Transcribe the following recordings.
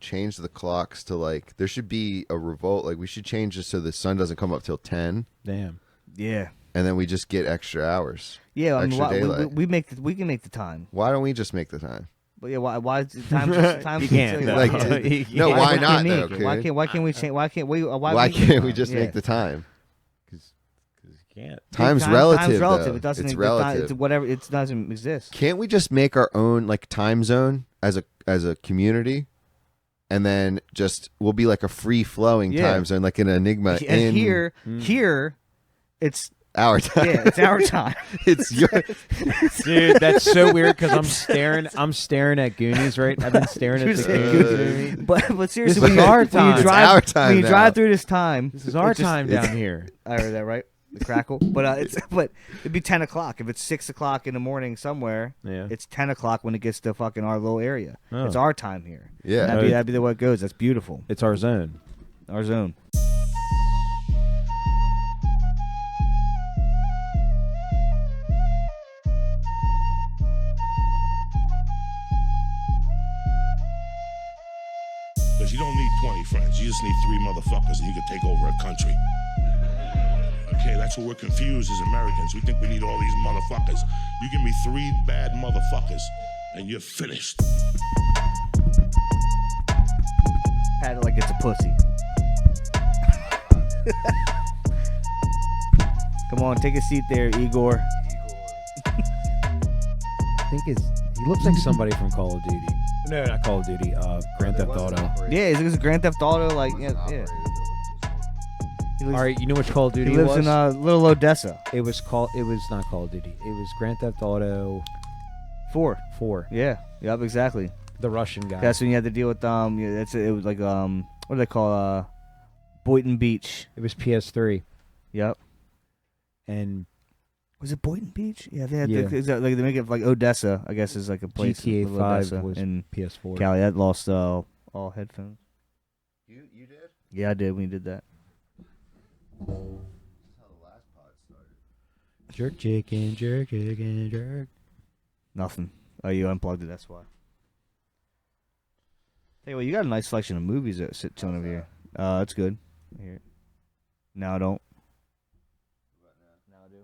change the clocks to like there should be a revolt. Like we should change this so the sun doesn't come up till 10. Damn. Yeah. And then we just get extra hours. Yeah, I mean, extra daylight. we can make the time. Why don't we just make the time? But yeah, why is time You can't. silly? No. Like, no, why not? Make Though, it? Why can't we change? Why can't we? Why can't we just make the time? Because you can't. Time's relative. Time's relative. Though. It doesn't. It's It's relative. It's whatever. It doesn't exist. Can't we just make our own like time zone as a community, and then just we'll be like a free flowing time zone, like an enigma. And here, it's our time. Yeah, it's our time. It's your Dude, that's so weird because I'm staring at Goonies, right? I've been staring at the Goonies. But seriously, This is our time. It's our time when you now. drive through this time, This is our time down here. I heard that right. The crackle, but it'd be 10 o'clock if it's 6 o'clock in the morning somewhere. Yeah. It's 10 o'clock when it gets to fucking our little area. Oh. It's our time here. Yeah. That'd be the way it goes. That's beautiful. It's our zone. Our zone. Because you don't need 20 friends. You just need 3 motherfuckers and you can take over a country. Okay, that's what we're confused as Americans. We think we need all these motherfuckers. You give me 3 bad motherfuckers and you're finished. Pat it like it's a pussy. Come on, take a seat there, Igor. I think he looks like somebody from Call of Duty. No, not Call of Duty. Grand Theft Auto. Yeah, it's a Grand Theft Auto, like yeah. All right, you know which Call of Duty He lives it was? in Little Odessa. It was not Call of Duty. It was Grand Theft Auto 4. 4. Yeah. Yep. Exactly. The Russian guy. That's when you had to deal with Yeah, it was like what do they call Boynton Beach. It was PS3. Yep. And Was it Boynton Beach? Yeah, they had Yeah. like they make it like Odessa. I guess is like a place. GTA Little 5 Odessa was in PS4. Cali. That lost all headphones. You did? Yeah, I did when you did that. That's how the last pod started. Jerk chicken, jerk chicken, jerk. Nothing. Oh, you unplugged it. That's why. Hey, well, you got a nice selection of movies that sit chilling over here. That's good. Here. Now I don't. Now I do.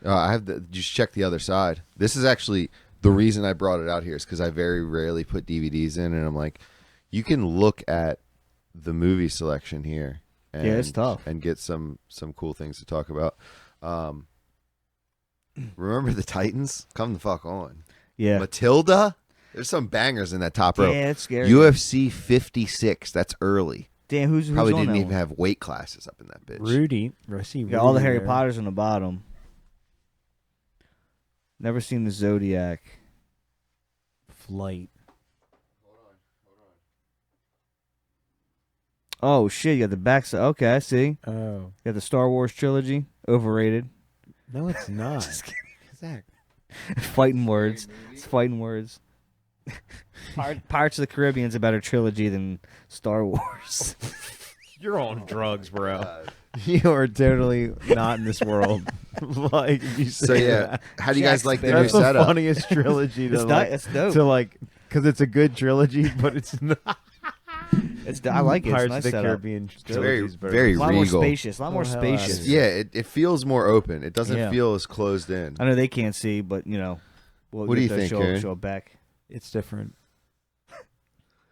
I have just check the other side. This is actually the reason I brought it out here is because I very rarely put DVDs in, and I'm like, you can look at the movie selection here. And, Yeah, it's tough. And get some cool things to talk about. Remember the Titans? Come the fuck on. Yeah. Matilda? There's some bangers in that top row. Yeah, it's scary. UFC 56. That's early. Damn, who's Probably on didn't that even one? have weight classes up in that bitch. Rudy. I see You got all the Rudy Harry there. Potters on the bottom. Never seen the Zodiac. Flight. Oh shit! You got the backside. Okay, I see. Oh. You got the Star Wars trilogy. Overrated. No, it's not. Just kidding. Zach. Fighting words. It's fighting words. Pirates of the Caribbean's a better trilogy than Star Wars. You're on drugs, bro. You are totally not in this world. Like, you So say yeah, that. how do you guys like the new That's the setup? funniest trilogy to It's like, it's dope. to like, because it's a good trilogy, but it's not. I like it. It's Pirates nice of the setup. Caribbean. It's very, trilogy's very A lot more regal. spacious. A lot more Oh, hell outta spacious. here. Yeah, it feels more open. It doesn't Yeah. feel as closed in. I know they can't see, but you know, we'll What do get you to think, show, Aaron? show it back. It's different.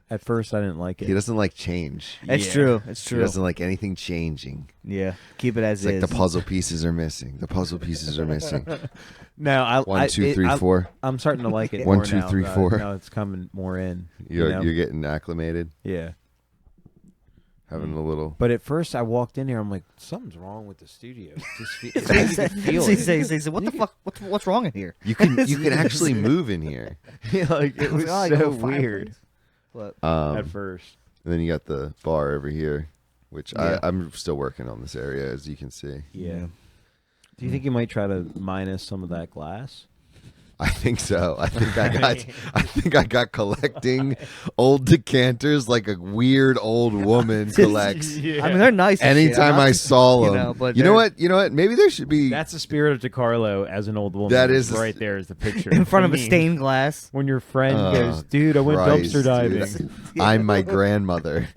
At first, I didn't like it. He doesn't like change. It's Yeah. true. It's He true. doesn't like anything changing. Yeah, keep it as It's like is. the puzzle pieces are missing. The puzzle pieces are missing. No, I 1, 2, 3, 4. I'm starting to like it. 1, more 2, now, 3, though. 4. No, it's coming more in. You're you know? getting acclimated, Yeah. having a little. But at first, I walked in here. I'm like, something's wrong with the studio. You can feel it. Say, what the fuck? What's wrong in here? You can actually move in here. Like, it was Oh, so go weird What? at first. And then you got the bar over here, which Yeah. I'm still working on this area, as you can see. Yeah. Do you think you might try to minus some of that glass? I think so. I think I got collecting old decanters like a weird old woman collects. Yeah. I mean, they're nice. and shit. Anytime I'm not I just- saw them, but you know they're- what? You know what? Maybe there should be. That's the spirit of DeCarlo as an old woman. That is right there is the picture. in front of a Me. stained glass. When your friend Oh, goes, dude, I went Christ, dumpster diving. dude. I'm my grandmother.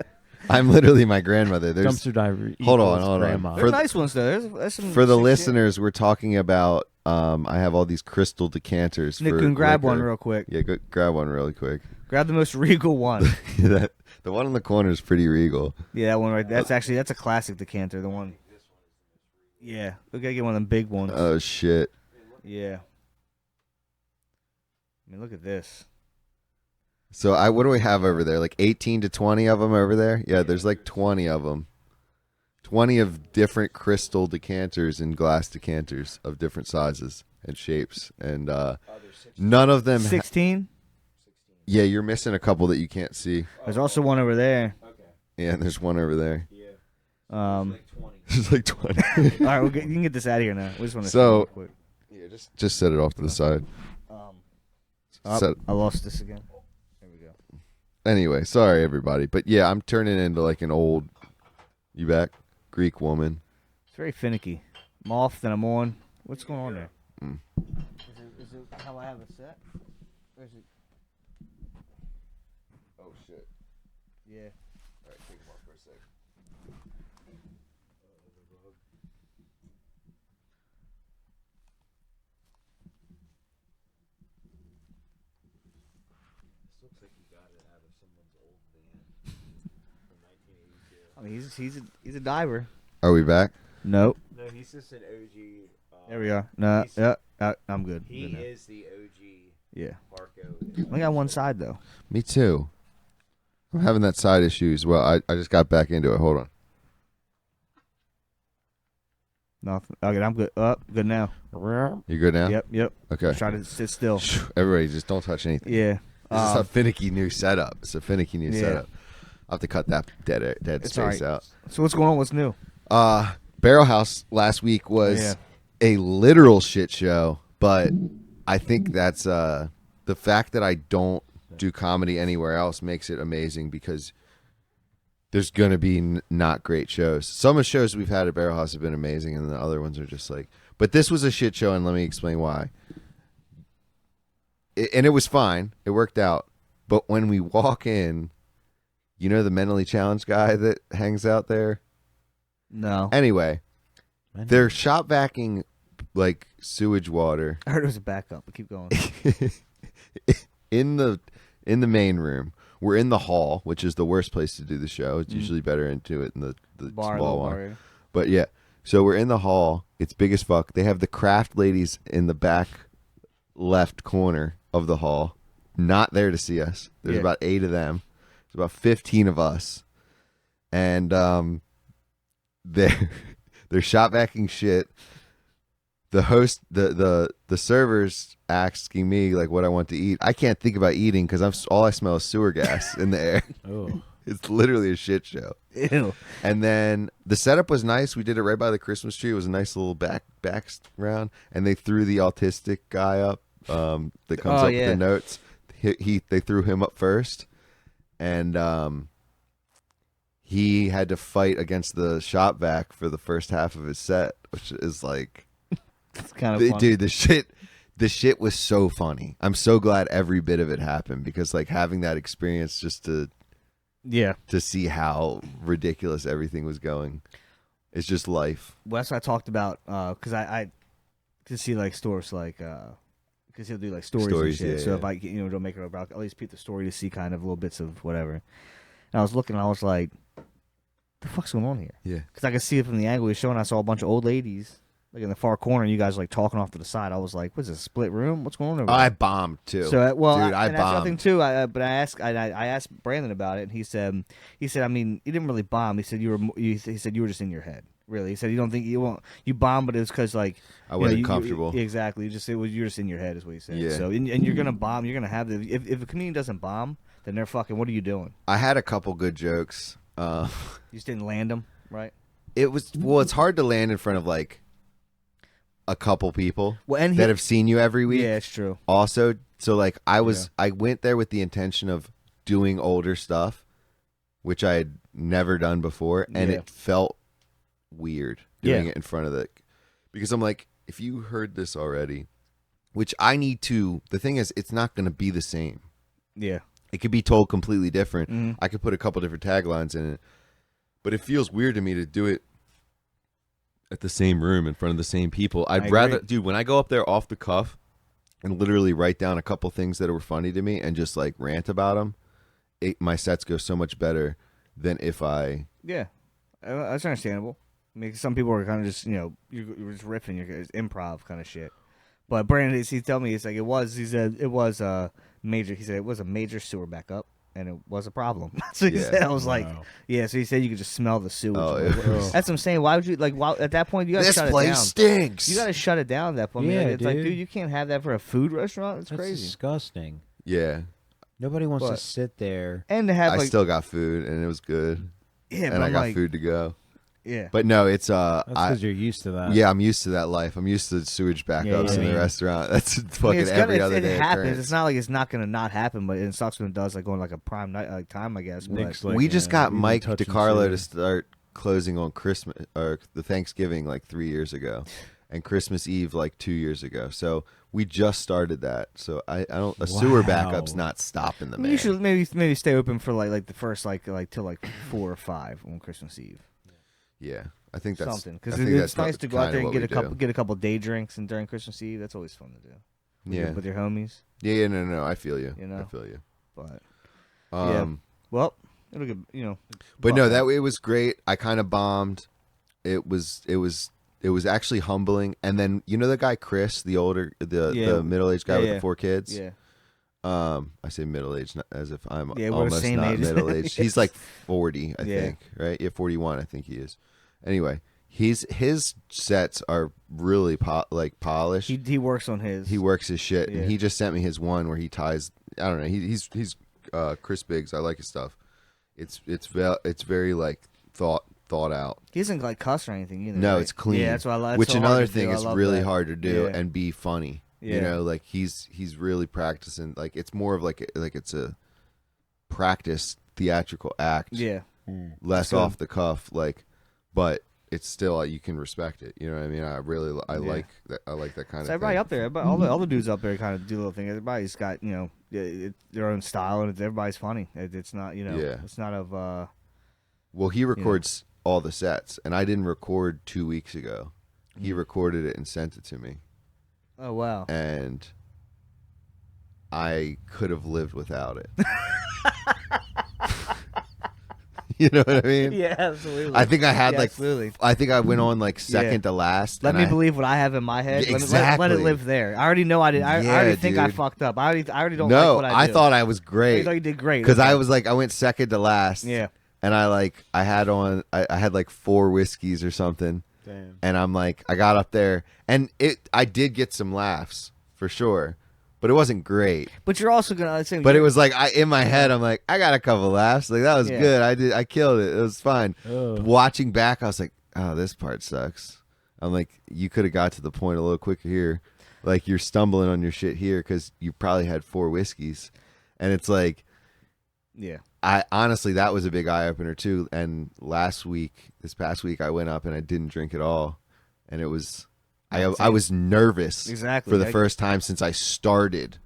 I'm literally my grandmother. There's Dumpster diver. Hold on, equals hold on. grandma. They're For- nice ones though. There's some for the sick listeners, we're talking about. I have all these crystal decanters. shit. Nick for can grab one liquor. real quick. Yeah, go, grab one really quick. Grab the most regal one. The one in the corner is pretty regal. Yeah, that one right. That's a classic decanter. The one. Yeah, we gotta get one of them big ones. Oh shit! Yeah. I mean, look at this. So what do we have over there? Like 18 to 20 of them over there? Yeah, there's like 20 of them. 20 of different crystal decanters and glass decanters of different sizes and shapes, and none of them. 16. Yeah, you're missing a couple that you can't see. There's also one over there. Yeah, and there's one over there. Um. There's like 20. All right, you can get this out of here now. We just want to. So- real quick. Yeah, just set it off to the side. Oh, Set- I lost this again. There we go. Anyway, sorry everybody, but yeah, I'm turning into like an old. You back? Greek woman. It's very finicky. I'm off, then I'm on. What's going on there? Mm. Is it how I have it set? Or is it? Oh shit! Yeah. All right, take them off for a sec. I mean, he's a diver. Are we back? Nope. No, he's just an OG. There we are. No, He's- yeah, I'm good. He Good now. is the OG Yeah. Barco. I got one side though. Me too. I'm having that side issue as well. I just got back into it. Hold on. Nothing. Okay, I'm good. Good now. You good now? Yep. Okay. Try to sit still. Everybody, just don't touch anything. Yeah. This is a finicky new setup. It's a finicky new Yeah. setup. I'll have to cut that dead It's space alright. out. So what's going on? What's new? Barrel House last week was Yeah. a literal shit show, but I think that's the fact that I don't do comedy anywhere else makes it amazing because there's going to be not great shows. Some of the shows we've had at Barrel House have been amazing, and the other ones are just like. But this was a shit show, and let me explain why. And it was fine. It worked out. But when we walk in, you know the mentally challenged guy that hangs out there? No. Anyway, they're shop vacuuming like sewage water I heard it was a backup, but keep going. in the main room. We're in the hall, which is the worst place to do the show. It's usually better into it in the Bar, small little one. bar. But yeah, so we're in the hall. It's big as fuck. They have the craft ladies in the back left corner of the hall, not there to see us. There's Yeah. about 8 of them. There's about 15 of us, and they're shop vacuuming shit. The host, the servers asking me like what I want to eat. I can't think about eating because all I smell is sewer gas in the air. Oh. It's literally a shit show. Ew. And then the setup was nice. We did it right by the Christmas tree. It was a nice little background. And they threw the autistic guy up that comes up yeah. with the notes. They threw him up first, and he had to fight against the shop vac for the first half of his set, which is like, It's kind of fun. dude, the shit was so funny. I'm so glad every bit of it happened because like having that experience just to see how ridiculous everything was going. It's just life. Well, that's what I talked about because I could see like stores like because he'll do like stories and shit. Yeah, so yeah. if I don't make it over, I'll at least peep the story to see kind of little bits of whatever. And I was looking, and I was like, "The fuck's going on here?" Yeah. Because I could see it from the angle he was showing. I saw a bunch of old ladies like in the far corner, and you guys like talking off to the side. I was like, "What's this, a split room? What's going on over I there?" bombed too. So dude, I and that's nothing bombed. too. But I asked Brandon about it, and he said, I mean, you didn't really bomb. He said he said you were just in your head. Really, he said you don't think you bombed, but it was because like I wasn't you- comfortable. exactly, you're just in your head, is what he said. Yeah. So and you're gonna bomb. You're gonna have if a comedian doesn't bomb, then they're fucking. What are you doing? I had a couple good jokes. You just didn't land them, right? It's hard to land in front of like a couple people Well, and that have seen you every week. Yeah, it's true. Also, so like I went there with the intention of doing older stuff, which I had never done before, and Yeah. it felt weird doing Yeah. it in front of because I'm like, if you heard this already, which I need to. The thing is, it's not going to be the same. Yeah. It could be told completely different. Mhm. I could put a couple different taglines in it, but it feels weird to me to do it at the same room in front of the same people. I'd rather, agree. dude, when I go up there off the cuff and literally write down a couple things that were funny to me and just like rant about them, my sets go so much better than if I. Yeah, that's understandable. I mean, some people are kind of just, you're just riffing, it's improv kind of shit. But Brandon, he told me, he said it was a major sewer backup, and it was a problem. So he Yeah. said, I was like, Wow. yeah. So he said you could just smell the sewage. Oh, I'm like, it was- that's what I'm saying. Why would you at that point you got to This shut it place down? stinks. You got to shut it down at that point. I mean, Yeah, it's like, dude. dude, you can't have that for a food restaurant. It's That's crazy. disgusting. Yeah, Nobody wants to But- sit there. And to have I like, still got food and it was good, yeah, but and I I'm got like, food to go. yeah. But no, it's That's because you're used to that. yeah, I'm used to that life. I'm used to sewage backups in the yeah. restaurant. That's I mean, fucking it's every gonna, other it day. happens. occurrence. It's not like it's not gonna not happen, but it sucks when it does, like going like a prime night like time, I guess. But Nick's like, We just got we've been Mike touching DiCarlo sewer. to start closing on Christmas or the Thanksgiving like 3 years ago, and Christmas Eve like 2 years ago. So we just started that. So I don't a sewer Wow. backup's not stopping the I mean, man. you should maybe stay open for like the first like till like 4 or 5 on Christmas Eve. Yeah, I think that's Something because I think it's that's nice to go out kinda there and what get we do. get a couple day drinks and during Christmas Eve. That's always fun to do. Yeah, with your homies. yeah, no, I feel you. You know? I feel you. But Yeah. well, it'll get But no, that it was great. I kind of bombed. It was actually humbling. And then you know the guy Chris, the middle aged guy with yeah. the 4 kids. yeah. I say middle aged as if I'm Yeah, we're the almost same not age. middle aged. He's like 40, I Yeah. think, right? Yeah, 41, I think he is. Anyway, his sets are really polished. He works on his. He works his shit, Yeah. and he just sent me his one where he ties. I don't know. He's Chris Biggs. I like his stuff. It's very like thought out. He doesn't like cuss or anything either. No, right? it's clean. Yeah, that's what I like. Which so another hard to thing do. I is love really that. hard to do Yeah. and be funny. You Yeah. know, like he's really practicing. Like it's more of like it's a practice theatrical act. Yeah. Less That's good. off the cuff. Like, but it's still you can respect it. You know what I mean? I like that. I like that kind So of everybody thing. up there, all the dudes up there kind of do little things. Everybody's got their own style, and everybody's funny. It's not Yeah. it's not of Well, he records all the sets, and I didn't record 2 weeks ago. He recorded it and sent it to me, oh wow. and I could have lived without it. You know what I mean? Yeah, absolutely. I think I had Yeah, absolutely. I think I went on like second to last. Let and me I- believe what I have in my head. Yeah, Let it exactly. live there. I already know I did. I Yeah, already think I dude. fucked up. I already don't No, like what I do. thought I was I great thought you did great. because Okay. I was like I went second to last. Yeah. and I had like 4 whiskeys or something. Damn. And I'm like, I got up there, and I did get some laughs for sure, but it wasn't great. But you're also gonna say. But it was like in my head, I'm like, I got a couple laughs. Like that was Yeah. good. I killed it. It was fine. Oh. Watching back, I was like, oh, this part sucks. I'm like, you could have got to the point a little quicker here. Like you're stumbling on your shit here because you probably had 4 whiskeys, and it's like, Yeah. I honestly that was a big eye opener too. And this past week, I went up and I didn't drink at all, and it was I was nervous Exactly. for the first time since I started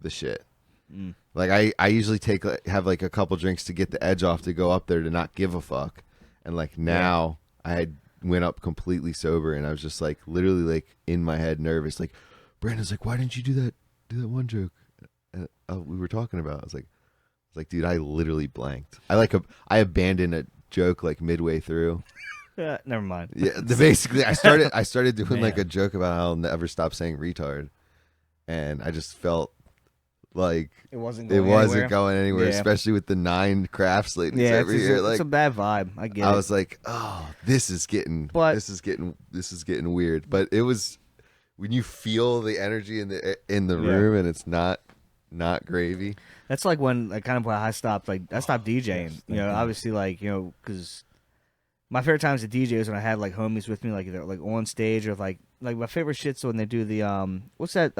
the shit. Mm. Like I usually have like a couple drinks to get the edge off to go up there to not give a fuck, and like now I had went up completely sober and I was just like literally like in my head nervous. Like Brandon's like, why didn't you do that one joke we were talking about? I was like, dude, I literally blanked. I abandoned a joke like midway through. Yeah, never mind. Yeah, basically, I started doing like Man. a joke about how I'll never stop saying retard, and I just felt like It wasn't. it Going wasn't anywhere. going anywhere, Yeah. especially with the 9 crafts ladies Yeah, every year. it's Like a bad vibe. I get it. I was like, oh, this is getting weird. But it was when you feel the energy in the Yeah. room and it's not gravy. That's like when kind of when I stopped DJing. Obviously because my favorite times to DJ is when I had like homies with me, like either like on stage or like like my favorite shit's when they do the what's that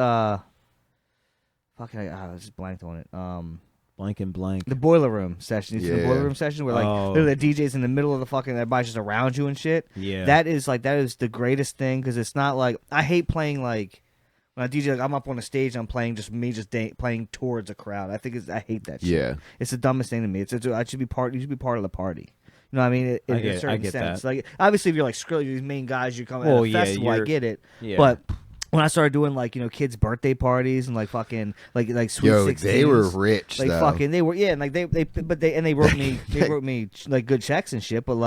fucking I just blanked on it Blank and blank. the boiler room session. You see the Yeah. boiler room session where like literally the DJ's in the middle of the fucking everybody's just around you and shit. Yeah. That is the greatest thing because it's not like I hate playing like when I DJ like I'm up on the stage and I'm playing just me playing towards a crowd. I hate that shit. Yeah. It's the dumbest thing to me. I should be part. You should be part of the party. You know what I mean? In a certain get sense. that. Like obviously, if you're like Skrill, you're these main guys. You're coming Well, at a yeah, festival. I you're- get it. Yeah. But when I started doing like kids' birthday parties and like fucking like sweet Yo, 16s, they were rich like though. fucking they were and like they wrote me like good checks and shit. But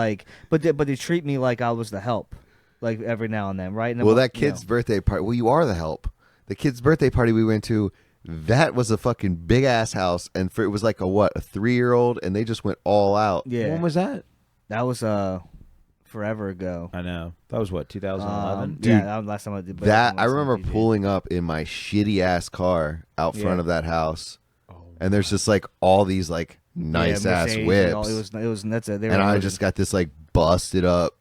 they treat me like I was the help, like every now and then, right? And then, Well, that kid's birthday party. Well, you are the help. The kid's birthday party we went to, that was a fucking big ass house, and it was like a 3-year-old, and they just went all out. yeah, When was that? that was forever ago. I know. That was what, 2011? Dude, yeah, that was last time I did. That I remember pulling up in my shitty ass car out front Yeah. of that house, and there's just like all these like nice ass whips, It was nuts. and I just got this like busted up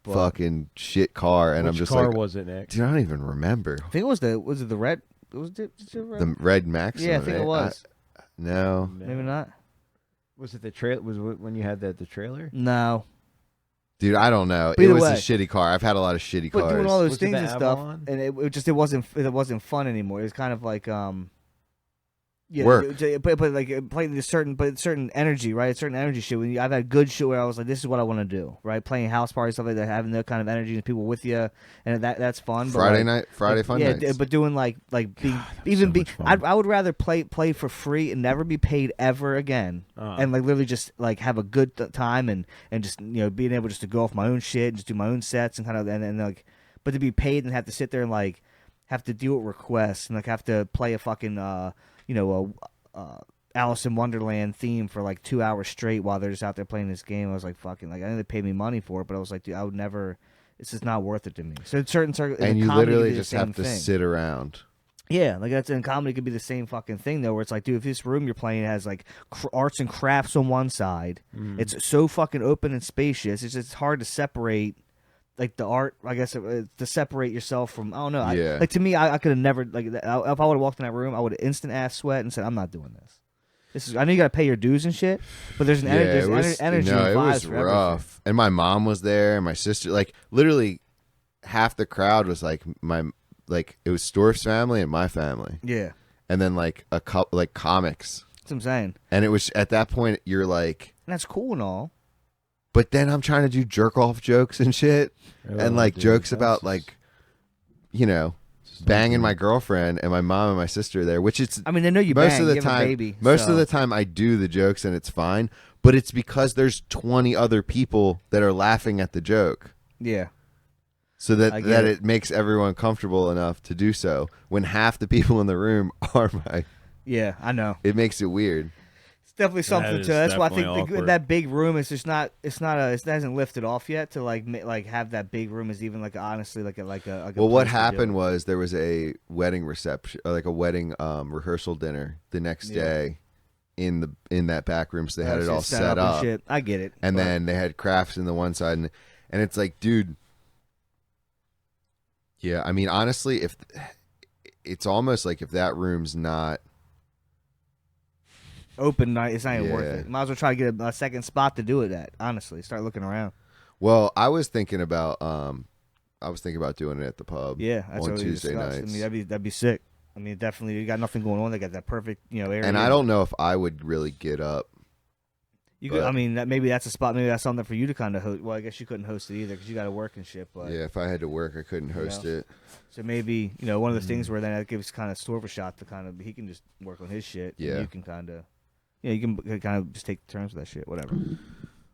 What? fucking shit car, and Which I'm just car like, was it, Nick? dude, I don't even remember I think it was the red. Was it the red? the red Maxima. Yeah, I think it right? was. No, Maybe not. Was it the trail? Was it when you had the trailer? No. dude, I don't know. But It either was way. a shitty car. I've had a lot of shitty But cars. doing all those Was it things the and stuff, Avalon? and it wasn't fun anymore. It was kind of like yeah, Work. but like playing this certain energy, right? Certain energy shit. I've had good shit where I was like, this is what I want to do, right? Playing house parties, stuff like that, having that kind of energy and people with you, and that's fun. But Friday fun yeah, nights. but doing like being so much fun. I would rather play for free and never be paid ever again, and like literally just like have a good time and just being able just to go off my own shit and just do my own sets and kind of and like, but to be paid and have to sit there and like have to deal with requests and like have to play a fucking Alice in Wonderland theme for like 2 hours straight while they're just out there playing this game. I was like, fucking, like I know they paid me money for it, but I was like, dude, I would never. It's just not worth it to me. So in certain circles, and you literally just have to sit around. Yeah, like that's in comedy could be the same fucking thing though, where it's like, dude, if this room you're playing has like arts and crafts on one side, it's so fucking open and spacious. It's hard to separate. Like the art, I guess, to separate yourself from. I don't know. Yeah. Like to me, I could have never if I would have walked in that room, I would have instant ass sweat and said, "I'm not doing this." This is. I know you got to pay your dues and shit, but there's an energy. No, and it vibes was for everything. rough. And my mom was there, and my sister. Like literally, half the crowd was like it was Storf's family and my family, Yeah, and then like a couple like comics. that's what I'm saying. And it was at that point you're like, And that's cool and all. but then I'm trying to do jerk off jokes and shit, and like dude, jokes that's about just- like, banging my girlfriend and my mom and my sister there, which it's I mean, they know you most bang, of the you have a time. baby, most so- of the time, I do the jokes and it's fine, but it's because there's 20 other people that are laughing at the joke, Yeah, so that I get it. it makes everyone comfortable enough to do so. When half the people in the room are yeah, I know. it makes it weird. It's definitely something is to. That's why I think definitely awkward. that big room is just not. It hasn't lifted off yet to like have that big room is even like honestly like a. Well, what place to do happened it. was there was a wedding reception, or like a wedding rehearsal dinner the next Yeah. day in that back room, so they had It's it all just set and up. shit. I get it. And but- then they had crafts in the one side, and it's like, dude, yeah. I mean, honestly, if it's almost like if that room's not, open night, it's not even worth Yeah. it. Might as well try to get a second spot to do it at. Honestly, start looking around. well, I was thinking about doing it at the pub. Yeah, that's on what we Tuesday discussed. nights. I mean, that'd be sick. I mean, definitely, you got nothing going on. They got that perfect, area. And I don't know if I would really get up. You could, but- I mean, maybe that's a spot. Maybe that's something for you to kind of host. Well, I guess you couldn't host it either because you got to work and shit. But Yeah, if I had to work, I couldn't host Yeah. it. so maybe one of those things where then that gives kind of Storv a shot to kind of he can just work on his shit. And Yeah. you can kind of, you can kind of just take turns with that shit. Whatever.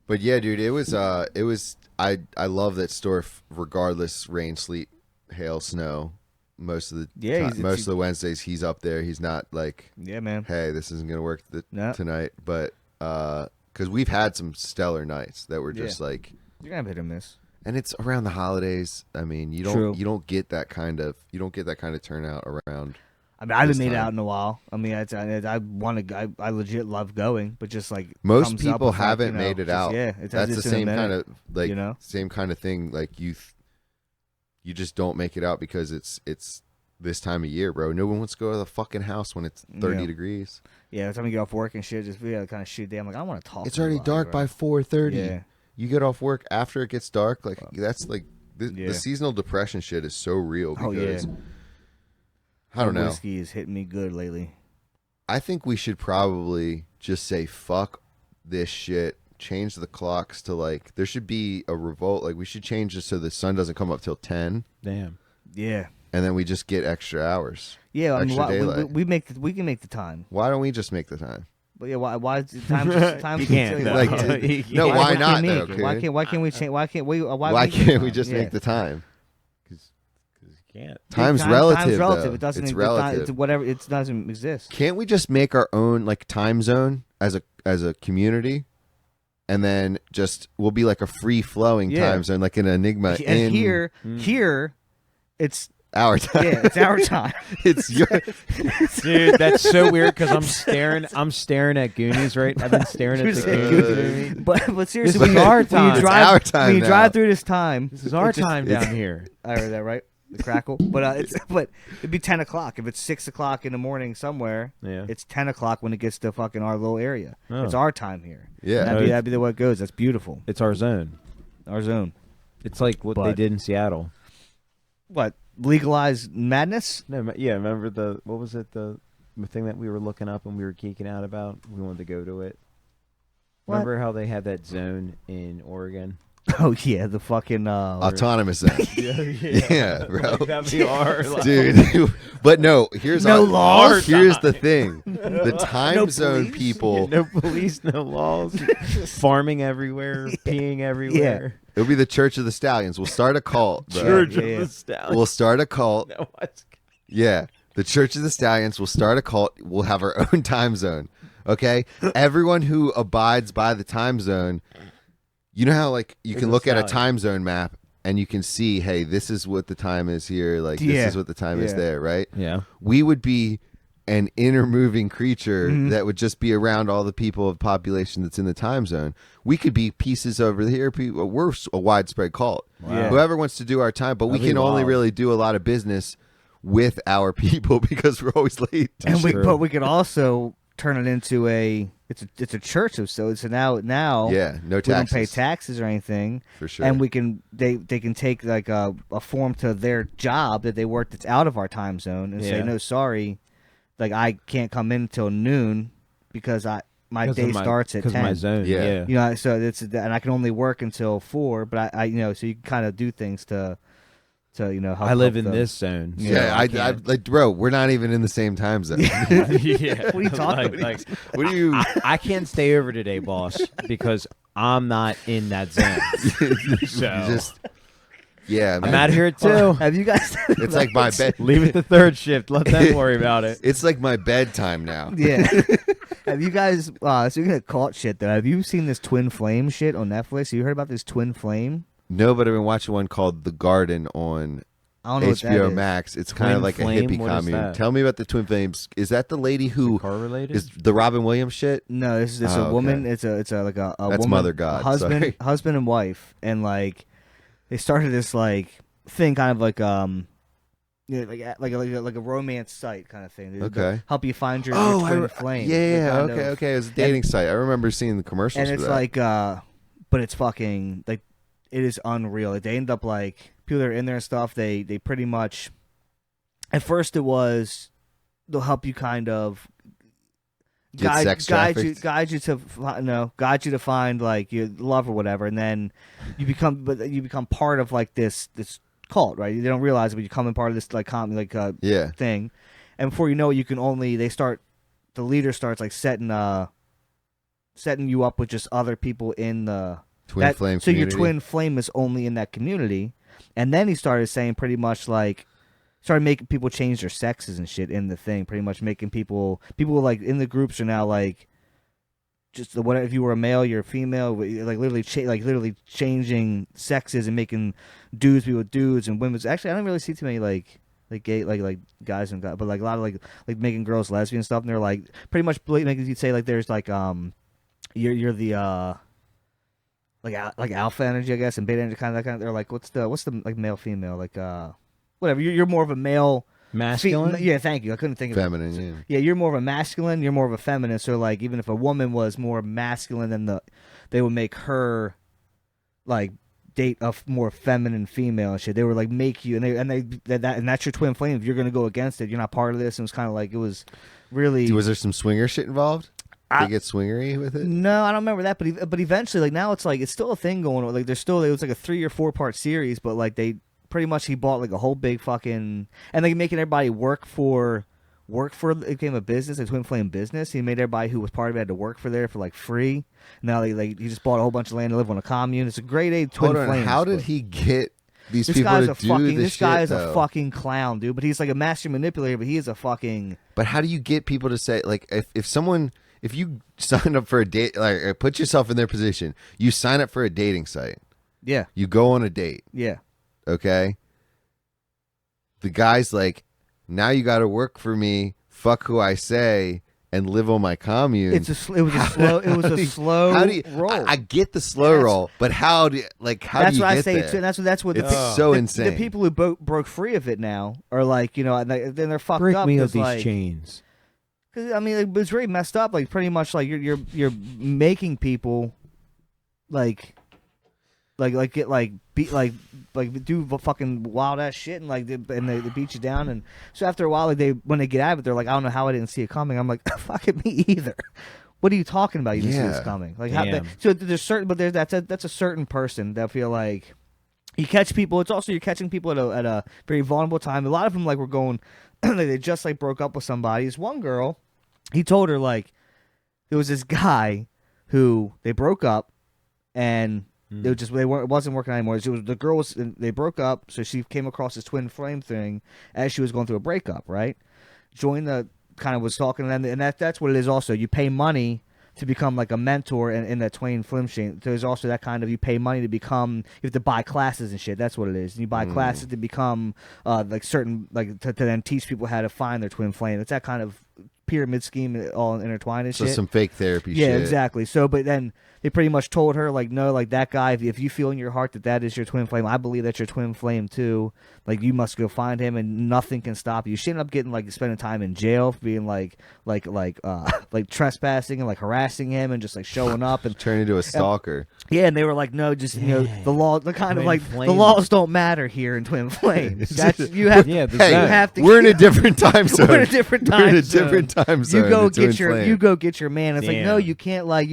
But yeah, dude, it was I love that Storf, regardless rain, sleet, hail, snow, most of the Yeah, most of the Wednesdays he's up there. He's not like, Yeah, man. hey, this isn't gonna work No. tonight, but because we've had some stellar nights that were just Yeah. like, You're gonna have hit or miss. and it's around the holidays. I mean, you True. don't get that kind of turnout around. I mean, I haven't this made it time. out in a while. I mean, I want to. I legit love going, but just like Most comes up people with, like, haven't made it just- out. Yeah, That's the it's in a same minute. kind of like you know? same kind of thing. Like you just don't make it out because it's this time of year, bro. No one wants to go to the fucking house when it's 30 degrees. Yeah, by the time you get off work and shit, just we gotta kind of shoot down. Like I want to talk. It's to already somebody, dark bro. by 4:30. Yeah. You get off work after it gets dark. Like that's like the seasonal depression shit is so real because I don't know. Whiskey is hitting me good lately. I think we should probably just say fuck this shit. Change the clocks to like there should be a revolt. Like we should change it so the sun doesn't come up till 10. Damn. Yeah. And then we just get extra hours. Yeah, I mean, Extra daylight. we can make the time. Why don't we just make the time? But yeah, why is time You can't. silly? Like, no, why not can't though? make it? Why can't we change? Why can't we? Why can't we just make the time? Because you can't. Time's relative. Time's relative. Though. It doesn't. It's It's relative. It's whatever. It doesn't exist. Can't we just make our own like time zone as a community, and then just we'll be like a free flowing time zone, like an enigma. And in here, it's our time. yeah, it's our time. It's your Dude, that's so weird because I'm staring at Goonies, right? I've been staring at the Goonies movie. But seriously, This is our when time. you It's drive, our time when you now. drive through this time, This is our it just- time down here. I heard that right. The crackle, but it'd be 10 o'clock. If it's 6 o'clock in the morning somewhere, Yeah. it's 10 o'clock when it gets to fucking our little area. Oh. It's our time here. Yeah. That'd be the way it goes. That's beautiful. It's our zone. Our zone. It's like what they But- did in Seattle. What, legalize madness? No, yeah. Remember what was it? The thing that we were looking up and we were geeking out about. We wanted to go to it. What? Remember how they had that zone in Oregon? Oh yeah, the fucking autonomous zone. Yeah, bro. That'd be our Dude, but no. Here's No laws? Here's the thing: the time No zone police? people. No police, no laws, farming everywhere, peeing everywhere. It'll be the Church of the Stallions. We'll start a cult. Bro. Church Yeah, of yeah. the Stallions. We'll start a cult. No, what's- Yeah, the Church of the Stallions. We'll start a cult. We'll have our own time zone. Okay, everyone who abides by the time zone. You know how like you can the look at a Stallions. time zone map and you can see, hey, this is what the time is here. Like this is what the time is Yeah. there, right? Yeah. We would be an intermoving creature Mm-hmm. that would just be around all the people of population that's in the time zone. We could be pieces over here. We're a widespread cult. Wow. Whoever wants to do our time, but we That'd be can only wild. really do a lot of business with our people because we're always late. and true. but we could also turn it into it's a church of so now Yeah, no we don't pay taxes taxes or anything. for sure. And we can they can take like a form to their job that they work that's out of our time zone and say Yeah. no sorry, like I can't come in until noon because my Because day of starts at 10. Because of my zone. Yeah. Yeah. You know, so it's and I can only work until 4, but I you know so you can kind of do things to you know help, I live help in them. this zone. so yeah, I can't. like, bro, we're not even in the same time zone. Yeah. What are you talking Like, What do you? I can't stay over today, boss, because I'm not in that zone. So just yeah, man. I'm out of here at 2. Have you guys? It's like my bed. Leave it to third shift. Let them worry about it. It's like my bedtime now. Yeah. Have you guys? Speaking of cult shit, though, have you seen this twin flame shit on Netflix? Have you heard about this twin flame? No, but I've been watching one called The Garden on I don't know what that HBO is. Max. It's kind of Twin like flame? a hippie What is commune. that? Tell me about the Twin Flames. Is that the lady who Car related? is the Robin Williams shit? No, this is Oh, a woman. okay. It's a like a That's woman, Mother God, a husband, sorry. husband and wife, and like they started this like thing, kind of like yeah, like a romance site kind of thing. They Okay. help you find your Oh, twin flame. yeah, They kind okay, of- okay. It was a dating site. I remember seeing the commercials And for it's that. like, but it's fucking like it is unreal. Like, they end up like people that are in there and stuff. They pretty much. At first, it was they'll help you kind of Get sex guide you trafficked? to find like your love or whatever, and then you become part of like this cult, right? They don't realize it, but you become part of this like yeah. thing, and before you know it, the leader starts like setting you up with just other people in the Twin flame so community. your twin flame is only in that community, and then he started saying pretty much like started making people change their sexes and shit in the thing, pretty much making people like in the groups are now like just what if you were a male, you're a female, like literally changing sexes and making dudes be with dudes and women's. Actually, I don't really see too many like gay like guys and guys, but like a lot of like making girls lesbian stuff, and they're like pretty much making you say like there's like you're the like alpha energy, I guess, and beta energy kind of. They're like, what's the like male female like whatever. You're more of a male. Masculine. Yeah, thank you. I couldn't think of Feminine, it. yeah. Yeah, you're more of a masculine. You're more of a feminine. So like, even if a woman was more masculine than they would make her like date a more feminine female and shit. They would like make you, and that's your twin flame. If you're gonna go against it, you're not part of this. And it was kind of like it was really. Was there some swinger shit involved? They get swingery with it? No, I don't remember that. But eventually, like now, it's like it's still a thing going on. Like there's still it was like a 3 or 4 part series, but like they pretty much he bought like a whole big fucking and like making everybody work for it became a business, a twin flame business. He made everybody who was part of it had to work for there for like free. Now he just bought a whole bunch of land to live on a commune. It's a grade A twin flame. How did he get these this people guy's to a do fucking this this guy shit, is though? a fucking clown, dude. But he's like a master manipulator. But he is a fucking. But how do you get people to say, like, if you sign up for a date, like put yourself in their position, you sign up for a dating site, Yeah, you go on a date, yeah. okay? The guy's like, now you got to work for me, fuck who I say, and live on my commune. It was a slow How do you, roll. I get the slow roll, but how do you get That's what I say there? too. And that's what It's so the, insane. The people who broke free of it now are like, you know, and then they're fucked Break up. me of 'cause, these like, chains. Cause, I mean, it's really messed up. Like pretty much, like you're making people get beat do fucking wild ass shit and they beat you down, and so after a while when they get out of it, they're like, I don't know how I didn't see it coming. I'm like, fucking me either. What are you talking about? You didn't see this coming. Like so there's certain, but that's a certain person that feel like you catch people. It's also you're catching people at a very vulnerable time. A lot of them like were going, they just like broke up with somebody. This one girl, he told her like there was this guy who they broke up and. It wasn't working anymore. They broke up, so she came across this twin flame thing as she was going through a breakup. Right, joined the kind of was talking to them, and that's what it is. Also, you pay money to become like a mentor in that twin flame chain. There's also that kind of you pay money to become. You have to buy classes and shit. That's what it is. And you buy classes to become like certain to then teach people how to find their twin flame. It's that kind of pyramid scheme all intertwined and So shit. some fake therapy Yeah, shit. exactly. So, but then they pretty much told her, like, no, like, that guy, if you feel in your heart that is your twin flame, I believe that's your twin flame, too. Like, you must go find him, and nothing can stop you. She ended up getting, like, spending time in jail for being, like trespassing and, like, harassing him and just, like, showing up. And Turn into a stalker. yeah, and they were like, no, just, you know, the law, the kind of, Twin like, flame. the laws don't matter here in twin flames. That's, you have, Yeah, Hey, you have to we're in a different time zone. We're in a different time We're in a zone. different time zone. You go to twin get your flame. you go get your man. It's like, no, Damn. you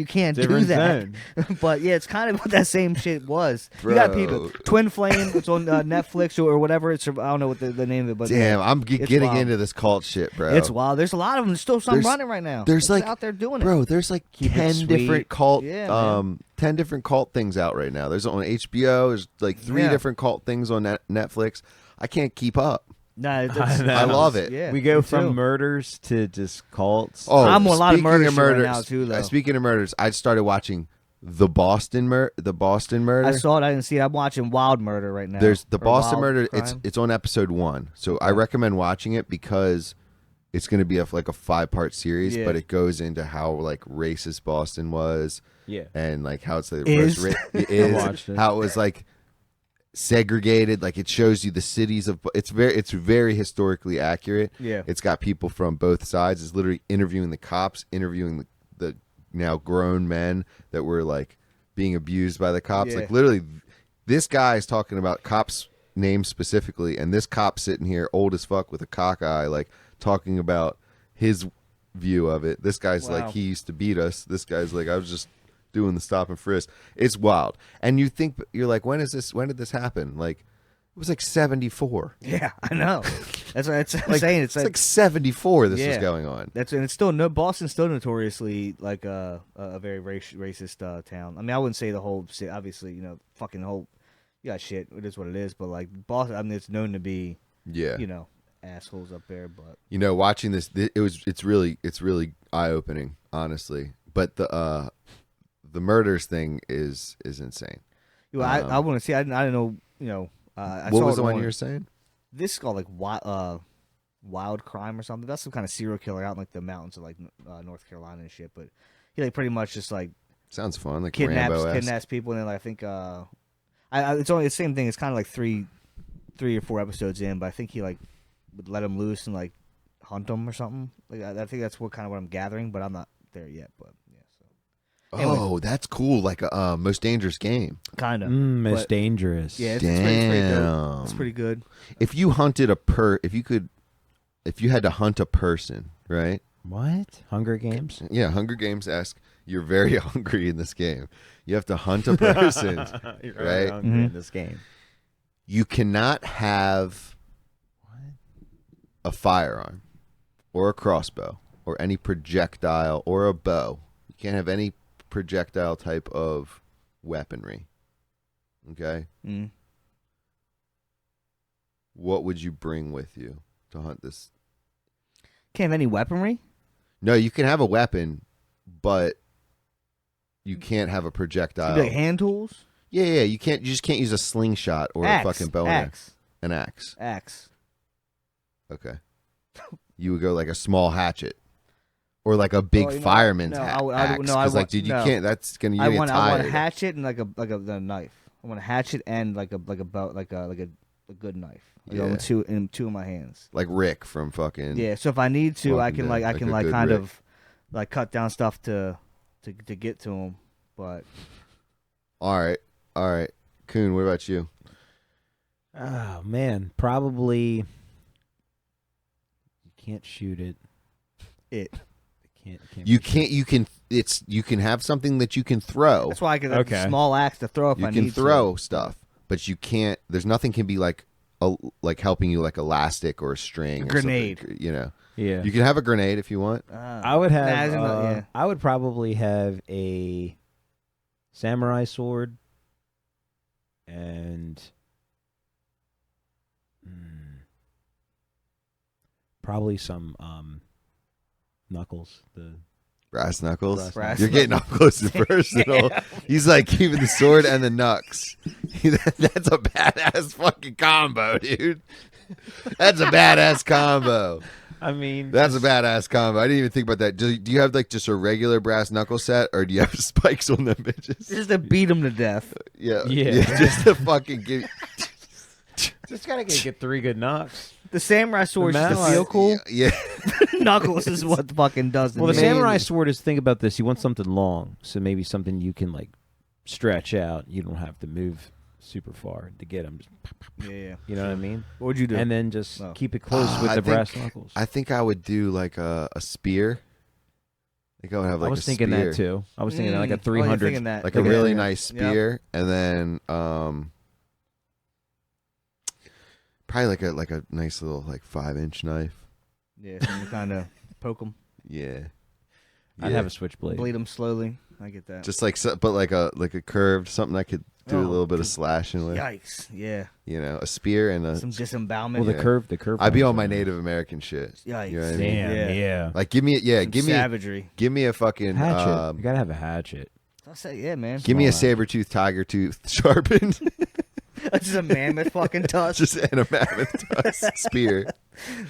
can't do Different that. zone. But yeah, it's kind of what that same shit was. You got people. Bro. Twin Flame. It's on Netflix or whatever. It's I don't know what the name of it. But Damn, I'm it's getting wild. into this cult shit, bro. It's wild. There's a lot of them. There's still some There's- running right now. There's It's like out there doing it. Bro, there's like Keep it 10 sweet. different cult Yeah, man. 10 different cult things out right now. There's on HBO, there's like 3 Yeah. different cult things on Netflix. I can't keep up. Nah, I love it. Yeah, We go me from too. murders to just cults. Oh, I'm on a lot of speaking murder of shit right murders, now, too, though. Speaking of murders, I started watching the Boston murder. I saw it. I didn't see it. I'm watching Wild Murder right now. There's the Or Boston Wild murder. Crime. It's on episode 1, so I recommend watching it because it's going to be like a 5-part series, Yeah. but it goes into how like racist Boston was, Yeah. and like how it's like Is. it is watched it. how it was like segregated. Like it shows you the cities of. It's very historically accurate. Yeah. It's got people from both sides. It's literally interviewing the cops, interviewing the now grown men that were like being abused by the cops. Yeah. Like literally, this guy is talking about cops' names specifically, and this cop sitting here, old as fuck with a cock eye, like talking about his view of it. This guy's Wow. like, he used to beat us. This guy's like, I was just doing the stop and frisk. It's wild. And you're like, when did this happen? Like, it was like 74. Yeah, I know. That's what I'm saying. It's It's like like 74 this was Yeah. going on. and it's still Boston's still notoriously like a very racist town. I mean, I wouldn't say the whole city. Obviously, you know, fucking whole you got shit. It is what it is. But like Boston, I mean, it's known to be Yeah. you know assholes up there. But You know, watching this, it's really eye opening, honestly. But the murders thing is insane. you know, I want to see. I didn't know. You know, I What saw was it the one on- you were saying? This is called like wild crime or something. That's some kind of serial killer out in like the mountains of like North Carolina and shit. But he like pretty much just like Sounds fun, like kidnaps Rambo-esque. people, and then like, I think it's only the same thing. It's kind of like three or four episodes in, but I think he like would let him loose and like hunt them or something. Like I think that's what I'm gathering, but I'm not there yet. But yeah, so Oh, that's cool. Like a Most Dangerous Game. kind of. Most dangerous. Yeah, it's pretty dope. Damn. It's pretty good. If you hunted if you had to hunt a person, right? What? Hunger Games? Yeah, Hunger Games esque. You're very hungry in this game. You have to hunt a person, You're right? hungry in this game. You cannot have a firearm or a crossbow or any projectile or a bow. You can't have any projectile type of weaponry. Okay? Mm. What would you bring with you to hunt this? Can't have any weaponry. No, you can have a weapon, but you can't have a projectile. Like hand tools. Yeah. You just can't use a slingshot or a fucking bow and axe. an axe. Axe. Okay. You would go like a small hatchet, or like a big Oh, no, fireman's no, axe. no, I Because want- dude, you no. can't. That's gonna. I You're want gonna get tired. a hatchet and like a knife. I want a hatchet and like a bow, like a good knife. Like Yeah. in two of my hands. Like Rick from fucking. Yeah. So if I need to, I Walking can Dead, I can like a good kind Rick. of like cut down stuff to get to him. But All right. Coon, what about you? Oh man, probably. You can't shoot it. Can't You can't. You can. You can have something that you can throw. that's why I get a Okay. small axe to throw if You I can need throw to. stuff, but you can't. There's nothing can be like helping you like elastic or a string. A or grenade. something, you know. Yeah. You can have a grenade if you want. I would have. Nah, it's not- yeah. I would probably have a samurai sword and probably some knuckles. The Brass knuckles. Brass You're getting up close and personal. He's like keeping the sword and the knucks. That's a badass fucking combo, dude. That's a badass combo. I mean, That's a badass combo. I didn't even think about that. Do you have like just a regular brass knuckle set, or do you have spikes on them bitches? Just to beat him to death. Yeah, Yeah. just to fucking give. just gotta get 3 good knocks. The samurai sword is to Malai- feel cool. Yeah, Knuckles is what fucking does the Well, the main- samurai sword is. Think about this. You want something long, so maybe something you can like stretch out. You don't have to move super far to get them. Yeah. You know what I mean? What would you do? And then just Oh. keep it close with I the brass think- knuckles. I think I would do like a spear. I think I would have like I was a thinking spear. that too. I was thinking like a Oh, you're 300. thinking that. Like a Okay. really nice Yep. spear, and then probably like a nice little like 5-inch knife. Yeah, so you kind of poke him, Yeah, I'd have a switchblade. bleed him slowly. I get that. just like but like a curved something I could do a Oh, little bit of slashing with. Yikes! Yeah, You know, a spear and a. some disembowelment. Well, the Yeah. curve. I'd be ones on my are- Native American shit. Yikes! You know what I mean? Damn. Yeah. Yeah. Like give me Some give me savagery. give me a fucking Hatchet. You gotta have a hatchet. I'll say, yeah, man. give me a Small saber tooth tiger tooth sharpened. That's just a mammoth fucking tusk. Just and a mammoth tusk spear.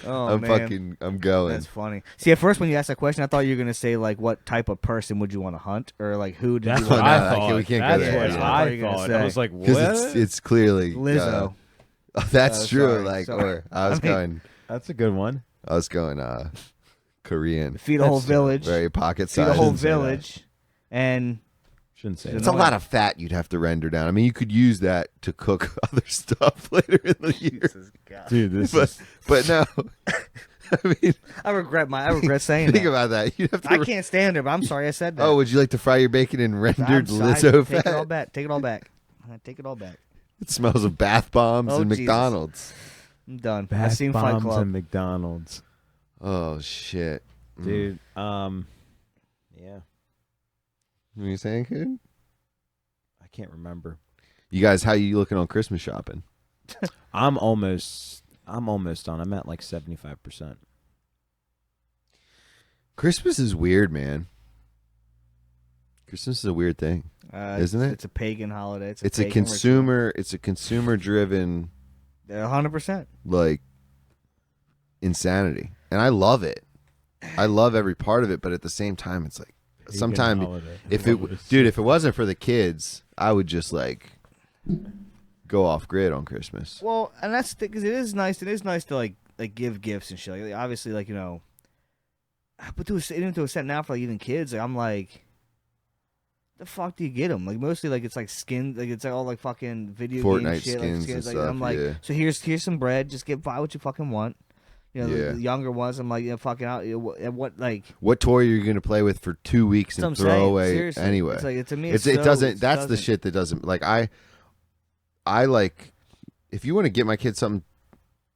Oh man. I'm going. That's funny. See, at first when you asked that question, I thought you were gonna say like, what type of person would you want to hunt, or like who did That's you what no, want? I no, thought. we can't go That's there. what Yeah. What I were you gonna thought. say? I was like, what? Because it's clearly Lizzo. oh, that's Oh, true. sorry, Like, sorry. or I was going That's a good one. Korean. Feed a whole That's village. Very pocket Feed size. a whole Shouldn't say that. village, and Shouldn't say It's that. a lot of fat you'd have to render down. I mean, you could use that to cook other stuff later in the year. Dude, this But is but no. I mean, I regret saying think that. about that. You'd have to. I can't stand it, but I'm sorry I said that. Oh, would you like to fry your bacon in rendered I'm sorry. Lizzo Take it all fat? back. Take it all back. Take it all back. It smells of bath bombs Oh, and Jesus. McDonald's. I'm done. I've bath seen Fight bombs Club. and McDonald's, Oh shit, dude. Yeah, What are you saying, kid? I can't remember. You guys, how you looking on Christmas shopping? I'm almost done. I'm at like 75%. Christmas is weird, man. Christmas is a weird thing. Isn't it? It's a pagan holiday. It's a pagan consumer. It's a consumer driven ritual. 100%. like insanity, and I love it. I love every part of it, but at the same time, it's like, sometimes holiday. if it, dude, if it wasn't for the kids, I would just like go off grid on Christmas. Well, and that's because it is nice. It is nice to like give gifts and shit. Like, obviously, like, you know, but even to a set now for like even kids, like I'm like, the fuck do you get them? Like mostly like it's like skin, like it's like all like fucking video game Fortnite shit, skins like skins. and Like, stuff, I'm like, yeah. so here's some bread. Just buy what you fucking want. You know, Yeah. the younger ones, I'm like, fucking out. What like? What toy are you gonna play with for 2 weeks That's what and I'm throw saying. away Seriously. anyway? It's like to me, It so- doesn't. it That's the doesn't. shit that doesn't like. I like if you want to get my kids something,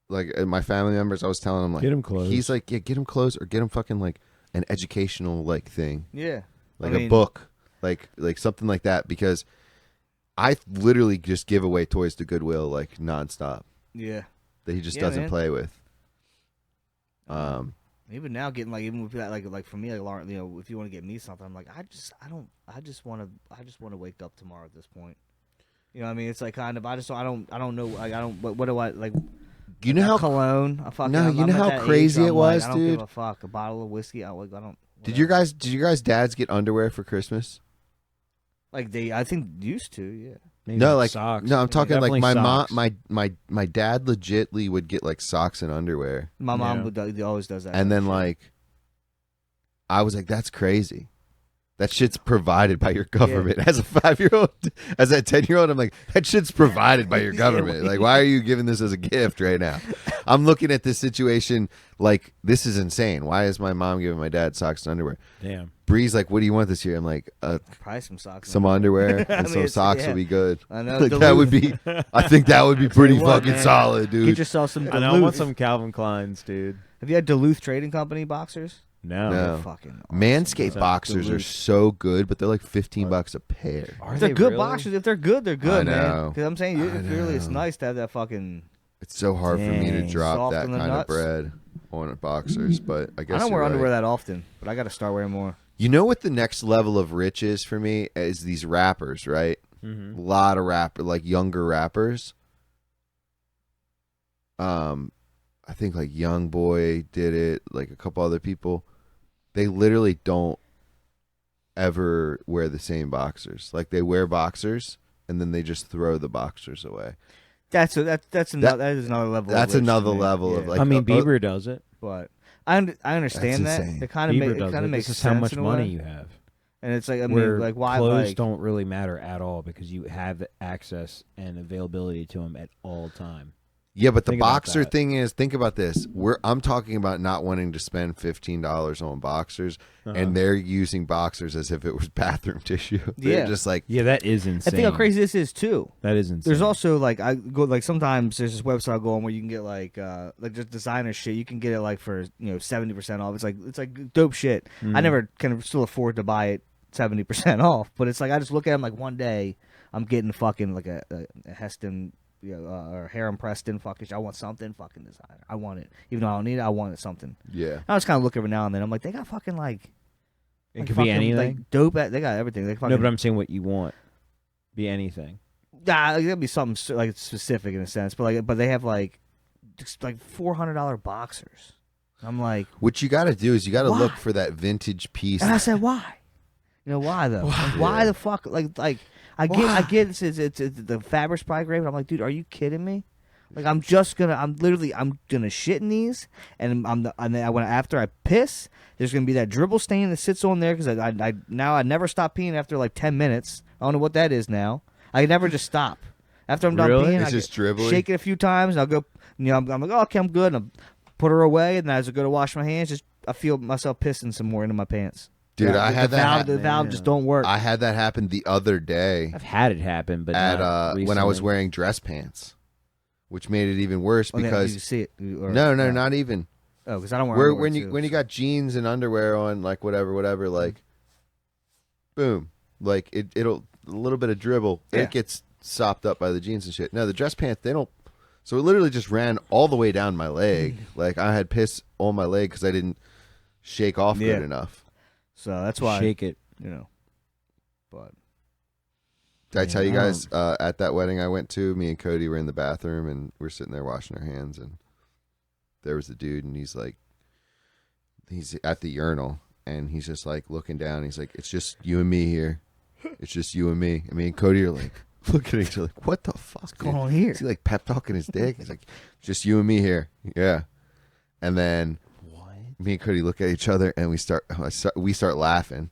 like my family members, I was telling them like Get 'em clothes. He's like, yeah, get him clothes or get him fucking like an educational like thing, Yeah. like I a mean, book, like something like that, because I literally just give away toys to Goodwill like nonstop Yeah. that he just Yeah, doesn't man. play with. Even now, getting like even with that, like for me, like Lauren, you know, if you want to get me something, I'm like, I just want to wake up tomorrow at this point. You know what I mean? It's like kind of, I don't know, like I don't, what do I like? You know how cologne? I fucking, No, I'm you know at how that age crazy where it I'm like, was, I don't dude? give a fuck. A bottle of whiskey, I don't. did your whatever. guys dads get underwear for Christmas? Like I think used to, yeah. Maybe No, like socks. no, I'm talking like Definitely my mom, socks. my dad legitly would get like socks and underwear, My mom Yeah. always does that. and kind then of shit. like, I was like, that's crazy. That shit's provided by your government. As a 5-year-old, as a 10-year-old, I'm like, that shit's provided by your government. Like, why are you giving this as a gift right now? I'm looking at this situation like, this is insane. Why is my mom giving my dad socks and underwear? Damn. Bree's like, what do you want this year? I'm like, probably some socks, some underwear I and mean, some it's- socks yeah. will be good. I know. Like, that Duluth. would be, I think that would be pretty what, fucking man. solid, dude. Get yourself some I know, I want Duluth. some Calvin Kleins, dude. Have you had Duluth Trading Company boxers? No. No. They're fucking awesome. Manscaped So, boxers are Duluth. so good, but they're like $15 a pair. Are If they're they good really? boxers, if they're good, they're good, I man. know. Because I'm saying, I really, it's know. nice to have that fucking. It's so hard for me to Dang. drop Soft that on the kind of nuts. bread on boxers, but I guess I don't you're wear underwear right. that often, but I got to start wearing more. You know what the next level of rich is for me is these rappers, right? Mm-hmm. A lot of like younger rappers. I think like Young Boy did it, like a couple other people. They literally don't ever wear the same boxers. Like they wear boxers and then they just throw the boxers away. That is another level. That's of rich another to me. level Yeah. of like. I mean, Bieber does it. But I understand That's that. insane. It kind of Bieber does kind it. of makes This is sense how much in a money way. you have. And it's like, I Where mean, like why clothes like don't really matter at all because you have access and availability to them at all time. Yeah, but the Think about boxer that. thing is, think about this. I'm talking about not wanting to spend $15 on boxers, Uh-huh. and they're using boxers as if it was bathroom tissue. They're Yeah. just like, Yeah, that is I insane. think how crazy this is too. That is insane. There's also like I go like sometimes there's this website I go on where you can get like just designer shit. You can get it like for 70% off. It's like dope shit. I never can still afford to buy it 70% off, but it's like I just look at them like one day I'm getting fucking like a Heston or Harem Preston fucking. I want something fucking designer. I want it, even though I don't need it. I want it something. yeah. I just kind of look every now and then. I'm like they got fucking like It could fucking, be anything. like dope. They got everything. They fucking, No, but I'm saying what you want. Be anything. Nah, it'd be something like specific in a sense, but they have like just like $400 boxers. I'm like, What you got to do is you got to Why? look for that vintage piece. and I said, why? You know why though? Why Yeah. the fuck? Like I get it's the fabric's probably great, but I'm like, dude, are you kidding me? Like I'm gonna shit in these, and after I piss, there's gonna be that dribble stain that sits on there because I never stop peeing after like 10 minutes. I don't know what that is now. I never just stop. After I'm done Really? peeing, It's I just dribbling? shake it a few times, and I'll go. I'm like, oh, okay, I'm good. And I'll put her away, and then as I go to wash my hands, I feel myself pissing some more into my pants. Dude, I had the that valve, happen. the valve just don't work. I had that happen the other day I've had it happen, but at not when I was recently. wearing dress pants, which made it even worse Oh, yeah, because you see it. no, not even. Oh, because I don't wear Where underwear, when you got jeans and underwear on, like whatever, like, boom, like it'll a little bit of dribble, Yeah. it gets sopped up by the jeans and shit. No, the dress pants they don't. So it literally just ran all the way down my leg. Like I had piss on my leg because I didn't shake off Yeah. good enough. So that's why Shake it. But Did I tell you Yeah, I guys at that wedding I went to? Me and Cody were in the bathroom and we're sitting there washing our hands, and there was a dude, and he's at the urinal, and he's just like looking down. He's like, "It's just you and me here. It's just you and me." And me and Cody are like looking at each other, like, "What the fuck? What's going on here?" Is he like pep talking his dick? He's like, "Just you and me here." Yeah. And then me and Cody look at each other and we start laughing,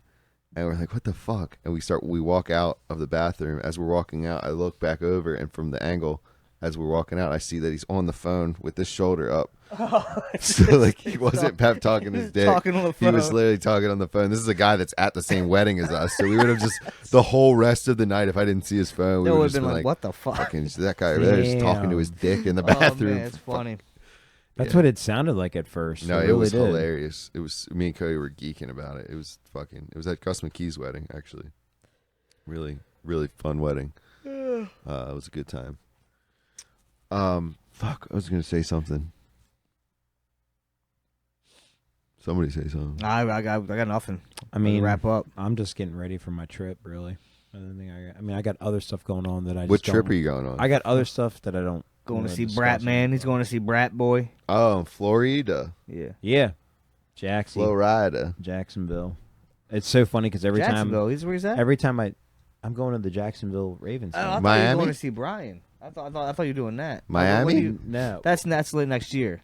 and we're like, "What the fuck?" And we walk out of the bathroom. As we're walking out, I look back over, and from the angle as we're walking out, I see that he's on the phone with his shoulder up. So like he wasn't pep talking his dick. Talking on the phone. He was literally talking on the phone. This is a guy that's at the same wedding as us. So we would have just the whole rest of the night, if I didn't see his phone, we It would would have have been been like, what the fuck? fucking that guy over there is talking to his dick in the Oh, bathroom. man, it's funny. That's what it sounded like at first. No, it really was did. hilarious. It was me and Cody were geeking about it. It was at Gus McKee's wedding, actually. Really, really fun wedding. It was a good time. Fuck, I was gonna say something. Somebody say something. I got nothing. I mean, wrap up. I'm just getting ready for my trip. Really, I don't think I mean, I got other stuff going on that I. What just trip don't- are you going on? I got other stuff that I don't. Going to wanna see discuss Brat Man. He's going to see Brat Boy. Oh, Florida. Yeah. Yeah, Jackson, Florida. Jacksonville. It's so funny because every Jacksonville. time, He's where he's at. I'm going to the Jacksonville Ravens. Oh, I game. thought you were Miami? going to see Brian. I thought you were doing that. Miami? When do you- No. that's late next year.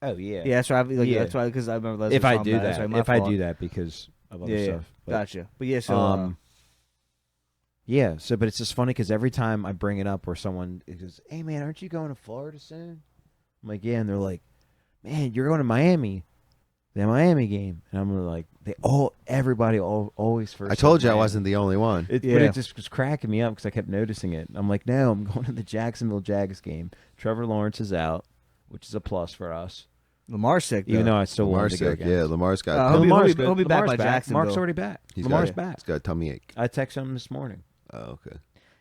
Oh yeah. Yeah, that's right. Like, Yeah. That's why because I remember. Leslie If I talking do about it. That's that, right, my if I fault. do that because of other Yeah, stuff. But, gotcha. But yeah, so yeah. So, but it's just funny because every time I bring it up, where someone goes, "Hey man, aren't you going to Florida soon?" I'm like, "Yeah," and they're like, "Man, you're going to Miami, the Miami game," and I'm like, everybody always first. I told says you I Miami. wasn't the only one. But Yeah. it just was cracking me up because I kept noticing it. I'm like, no, I'm going to the Jacksonville Jags game. Trevor Lawrence is out, which is a plus for us. Lamar's sick. Even though. though I still Lamar's wanted to go sick. against. Yeah, Lamar's got. He'll be- Lamar's he'll be good. back Lamar's by Jacksonville. Mark's already back. he's Lamar's got, back. He's got a tummy ache. I texted him this morning. Oh, okay.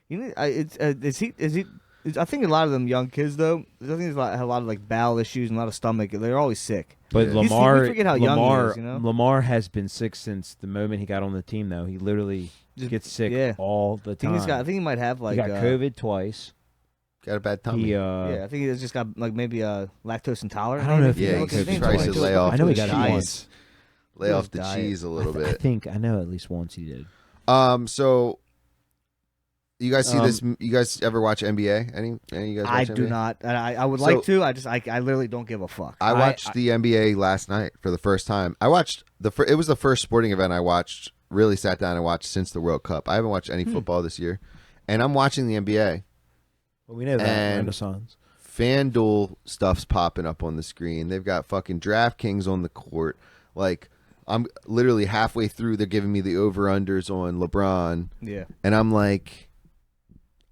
You know, I think a lot of them young kids though. I think there's a lot of like bowel issues and a lot of stomach. They're always sick. But Yeah. Lamar, We forget how young he Lamar, is, you know? Lamar has been sick since the moment he got on the team. Though he literally Just- gets sick yeah. all the I time. think he might have like he got COVID twice. Got a bad tummy. He yeah, I think he's just got like maybe lactose intolerant. I don't know if maybe. he yeah, got he COVID could twice. try to lay off I know the he got it cheese. once. Lay off His the diet. cheese a little I bit. think I know at least once he did. So you guys see this? You guys ever watch NBA? Any of you guys? I Watch do NBA? not. And I would So- like to. I literally don't give a fuck. I watched the NBA last night for the first time. I watched it was the first sporting event I watched. Really sat down and watched since the World Cup. I haven't watched any football this year, and I'm watching the NBA. Well, we know that And- Renaissance. FanDuel stuff's popping up on the screen. They've got fucking DraftKings on the court. Like I'm literally halfway through. They're giving me the over/unders on LeBron, Yeah. and I'm like,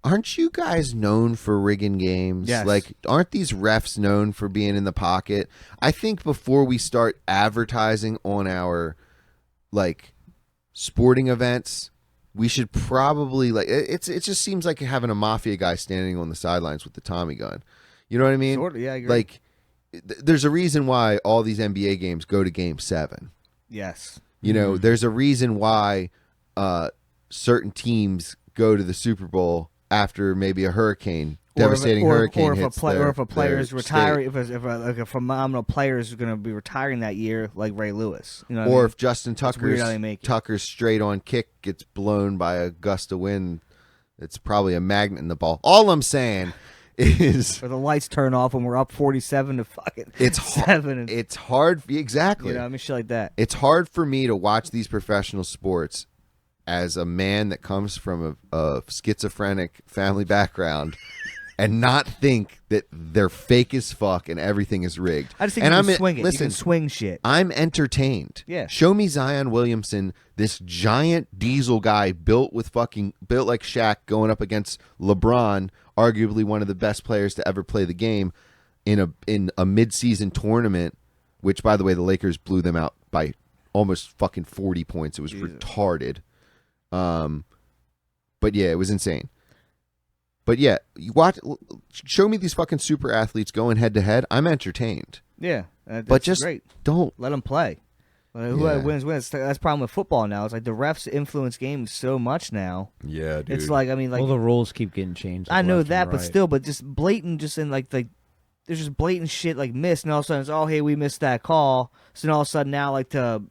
aren't you guys known for rigging games? Yes. Like, aren't these refs known for being in the pocket? I think before we start advertising on our like sporting events, we should probably like it just seems like having a mafia guy standing on the sidelines with the Tommy gun. You know what I mean? Sort of, yeah, I agree. Like there's a reason why all these NBA games go to game 7. Yes. You know, there's a reason why certain teams go to the Super Bowl after maybe a hurricane, devastating hurricane hits or if a player their is state. retiring, if a phenomenal player is going to be retiring that year, like Ray Lewis, you know, what I Or mean? if Justin weird how they make it. Tucker's straight on kick gets blown by a gust of wind, it's probably a magnet in the ball. All I'm saying is or the lights turn off when we're up 47 to fucking it's 7, and it's hard exactly. you know, I mean, shit like that. It's hard for me to watch these professional sports as a man that comes from a schizophrenic family background and not think that they're fake as fuck and everything is rigged. I just think and you I'm can swing it. You Listen, can swing shit. I'm entertained. Yeah. Show me Zion Williamson, this giant diesel guy built like Shaq, going up against LeBron, arguably one of the best players to ever play the game, in a midseason tournament, which by the way the Lakers blew them out by almost fucking 40 points. It was retarded. But yeah, it was insane. But yeah, show me these fucking super athletes going head to head. I'm entertained. Yeah, that's But just great. don't. Let them play. Whoever Yeah. wins. That's the problem with football now. It's like the refs influence games so much now. Yeah, dude. It's like, I mean, like, Well, the rules keep getting changed. I know left and that, but right. still, but just blatant, just in like there's just blatant shit like missed, and all of a sudden it's, oh, hey, we missed that call. So then all of a sudden now, like, to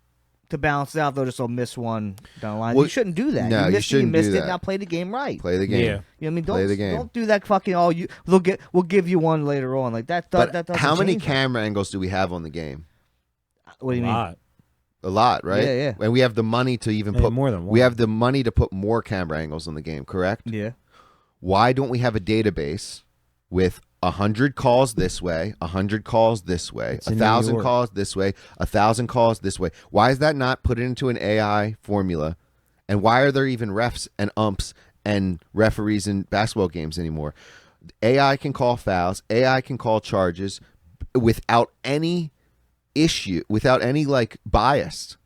to balance it out, they'll just miss one down the line. Well, you shouldn't do that. no, you you missed shouldn't it. You missed do it. that. Now play the game right. Play the game. Yeah. You know what I mean? Play the game. Don't do that fucking. We'll give you one later on. Like that. But that doesn't how many change camera angles do we have on the game? that. What do you mean? Lot. A lot, right? Yeah, yeah. And we have the money to even Maybe put more than one. We have the money to put more camera angles on the game, correct? Yeah. Why don't we have a database with 100 calls this way, 100 calls this way, It's in New 1,000 York. calls this way, 1,000 calls this way? Why is that not put into an AI formula? And why are there even refs and umps and referees in basketball games anymore? AI can call fouls, AI can call charges without any issue, without any like bias.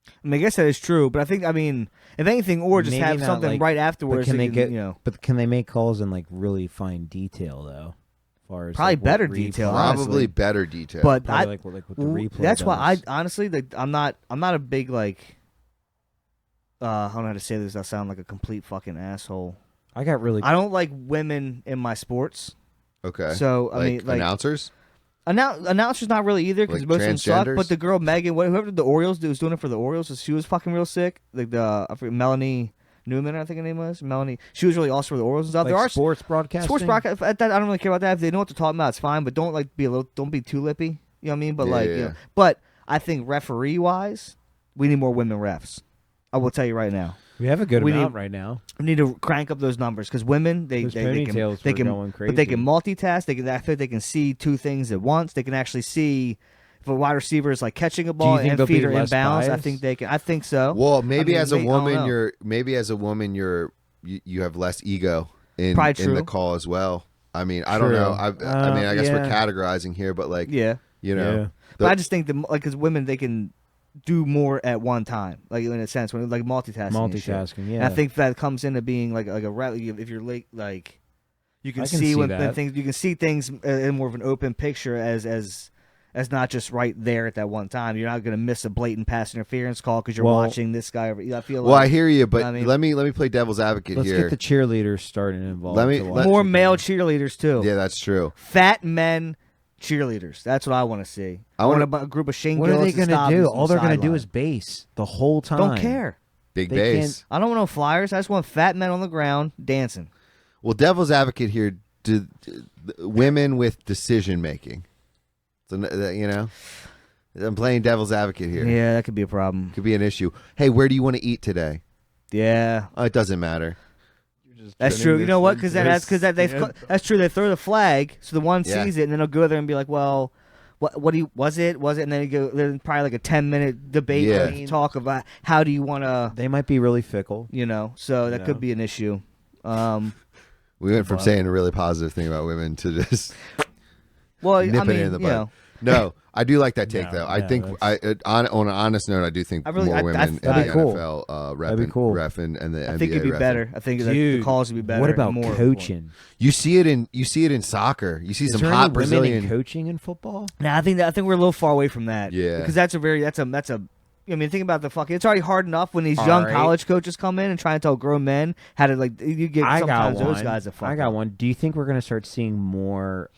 I mean, I guess that is true, but if anything, or just Maybe have not, something like- right But afterwards. can that they you get? You know, But can they make calls in like really fine detail though? As far as Probably like, what better replay- detail, Probably honestly. better detail. but Probably I. like what the replay. That's why I does. honestly, like, I'm not a big like. I don't know how to say this. I sound like a complete fucking asshole. I got really. I don't like women in my sports. okay. So I like mean, like announcers? announcers not really either because Like most of them suck. transgenders? But the girl Megan, whoever did the Orioles was doing it for the Orioles, she was fucking real sick. Like I forget, Melanie Newman, I think her name was Melanie. She was really awesome for the Orioles and stuff. like There are sports broadcasting. sports broadcast. I don't really care about that. If they know what they're talking about, it's fine. But don't like don't be too lippy. You know what I mean? But Yeah, like, yeah, you yeah. know, but I think referee wise, we need more women refs. I will tell you right now. We have a good We amount need- right now. We need to crank up those numbers because women they Those can they ponytails can were going but they can crazy. multitask. They can I think they can see two things at once. They can actually see if a wide receiver is like catching a ball think and they'll feet be are less inbounds. I biased? think they can. I think so. Well, maybe mean, as a I don't woman, know. you have less ego in Probably the true. call as well. I mean, I don't True. know. I mean, I guess we're yeah. categorizing here, but like, Yeah, you know, Yeah. but I just think that like because women they can do more at one time, like in a sense when like multitasking. and shit. Multitasking. And Yeah. I think that comes into being like a if you're late like you can, I can see see when that. things you can see things in more of an open picture as not just right there at that one time. You're not going to miss a blatant pass interference call because you're Well- watching this guy. I feel well, I like hear you, but I mean- let me play devil's advocate Let's here. get the cheerleaders starting involved. Let me- to let- watch more the male game. cheerleaders too. Yeah, that's true. Fat men cheerleaders. That's what I want to see. I I want wanna- a group of Shane What are they Gillis and going to do? Stobbins on All the they're going to do sideline. is base the whole time. don't care. Big They base. I don't want no flyers. I just want fat men on the ground dancing. Well, devil's advocate here. Women with decision making. So, you know, I'm playing devil's advocate here. Yeah, that could be a problem. Could be an issue. Hey, where do you want to eat today? Yeah. Oh, it doesn't matter. That's true. You know what? Because that's that's true. They throw the flag, so the one Yeah. sees it, and then they'll go there and be like, "Well, what do you was it? And then you go. There's probably like a 10-minute debate Yeah. or talk about how do you want to, They might be really fickle. So that You could know? be an issue. We went from But- saying a really positive thing about women to just Well, nipping I mean, it in the you bud. know, No, I do like that take No, though. I yeah, think that's- on an honest note, I do think I really- more I- women in that'd the be cool. NFL That'd be cool. ref and the NBA. I think it'd be reffing. better. I think that the Dude, calls would be better. what about more coaching? You see it in soccer. You see Is some there hot any women Brazilian. in coaching in football? Now I think we're a little far away from that. Yeah. because that's a. I mean, think about the fucking. It's already hard enough when these young Alright. college coaches come in and try and tell grown men how to like. You get I got sometimes one. those guys a fucking. I got one. Do you think we're going to start seeing more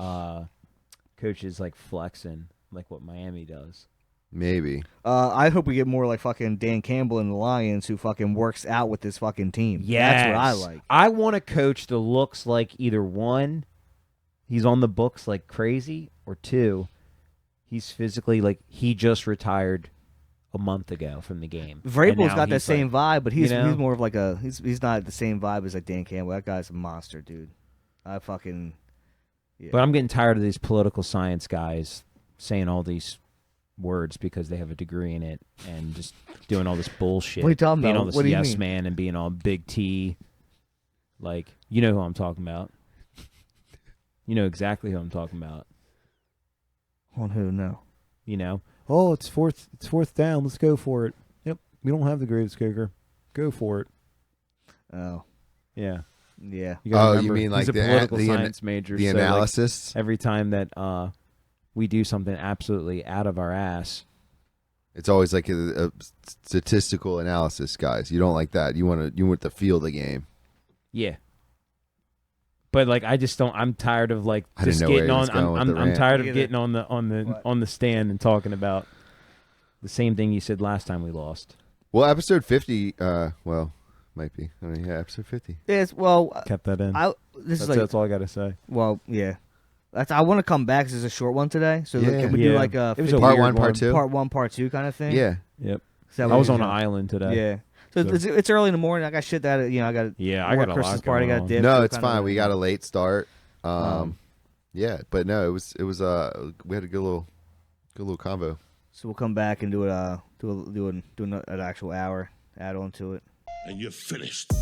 coaches like flexing, like what Miami does? Maybe. I hope we get more like fucking Dan Campbell in the Lions who fucking works out with this fucking team. Yeah, That's what I like. I want a coach that looks like either one, he's on the books like crazy, or two, he's physically like he just retired a month ago from the game. And Vrabel's now got that he's same like, vibe, but he's you know? he's more of like a he's not the same vibe as like Dan Campbell. That guy's a monster, dude. I fucking. Yeah. But I'm getting tired of these political science guys saying all these words because they have a degree in it and just doing all this bullshit. What are you talking being about? all this What do you yes mean? man and being all big T. Like, you know who I'm talking about. You know exactly who I'm talking about. On who? No. You know, oh, it's fourth down. Let's go for it. Yep, we don't have the greatest kicker. Go for it. Oh. Yeah. Yeah. You gotta Oh, you remember, mean like he's a the political the science major. the so, like, analysis? every time that we do something absolutely out of our ass, It's always like a statistical analysis, guys. You don't like that. You want to feel the game. yeah. But like, I just don't. I'm tired of like I didn't just know where getting he on. was going with the I'm rant. tired Me of either. getting on the What? on the stand and talking about the same thing you said last time we lost. Well, episode 50. Well, might be. I mean, yeah, episode 50. Yes, well, Kept that in. that's all I gotta say. well, yeah. I want to come back 'cause it's a short one today. So Yeah. can we do Yeah. like a It was a Part weird 1, Part 2. part 1, part 2 kind of thing? Yeah. Yep. Is that I what was we're on an doing? island today. Yeah. So So- it's early in the morning. I got shit that I got. Yeah, I got a Christmas lot party. going Got on. dip. No, so it's kinda fine. We like- got a late start. Yeah, but no, it was we had a good little convo. So we'll come back and do it. Do an actual hour. Add on to it. And you're finished.